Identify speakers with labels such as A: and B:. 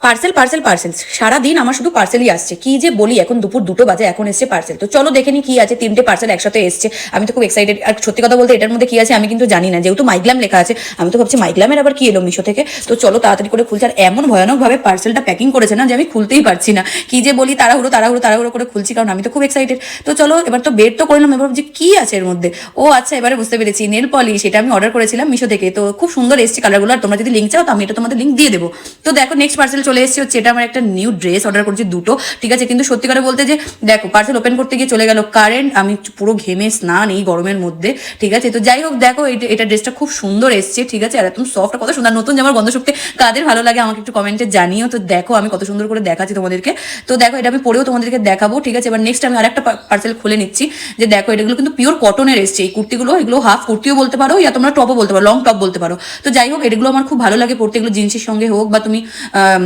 A: Parcel parcel parcel সারাদিন আমার শুধু পার্সেলই আসছে, কি যে বলি। এখন দুপুর 2টো বাজে, এখন এসছে পার্সেল। তো চলো দেখে নি কি আছে। 3টে পার্সেল একসাথে এসছে। আমি তো খুব এক্সাইটেড। আর সত্যি কথা বলতে এটার মধ্যে কি আছে আমি কিন্তু জানি না, যেহেতু মাইগ্লাম লেখা আছে। আমি তো ভাবছি মাইগ্লামের আবার কি এলো মিশো থেকে। তো চলো তাড়াতাড়ি করে খুলছি। আর এমন ভয়ানক ভাবে পার্সেলটা প্যাকিং করেছে না যে আমি খুলতেই পারছি না। কি যে বলি, তাড়াহুড়ো তাড়াহুড়ো তাড়াহুড়ো করে খুলছি, কারণ আমি তো খুব এক্সাইটেড। তো চলো এবার তো বের তো করলাম, এবার ভাবছি কি আছে এর মধ্যে। ও আচ্ছা, এবারে বুঝতে পেরেছি, নেল পলিশ। এটা আমি অর্ডার করেছিলাম মিশো থেকে, তো খুব সুন্দর এসছে কালারগুলো। আর তোমরা যদি লিঙ্ক চাও তো আমি এটা তোমাদের লিঙ্ক দিয়ে দেবো। তো দেখো নেক্সট পার্সেল চলে এসেছে হচ্ছে, এটা আমার একটা নিউ ড্রেস অর্ডার করেছি 2টো, ঠিক আছে। কিন্তু সত্যি করে বলতে যে দেখো পার্সেল ওপেন করতে গিয়ে চলে গেল কারেন্ট, আমি পুরো ঘেমে স্নান এই গরমের মধ্যে, ঠিক আছে। তো যাই হোক দেখো এটা ড্রেসটা খুব সুন্দর এসছে, ঠিক আছে। আর একদম সফট, কত সুন্দর। নতুন জামার গন্ধ শুকতে কাদের ভালো লাগে আমাকে একটু কমেন্টে জানিও। তো দেখো আমি কত সুন্দর করে দেখাচ্ছি তোমাদেরকে। তো দেখো এটা আমি পরেও তোমাদেরকে দেখাবো, ঠিক আছে। এবার নেক্সট আমি আরেকটা পার্সেল খুলে নিচ্ছি। যে দেখো এগুলো কিন্তু পিওর কটনের এসছে এই কুর্তিগুলো। এগুলো হাফ কুর্তিও বলতে পারো, ইয়া তোমরা টপও বলতে পারো, লং টপ বলতে পারো। তো যাই হোক এগুলো আমার খুব ভালো লাগে পড়তে, এগুলো জিন্সের সঙ্গে হোক বা তুমি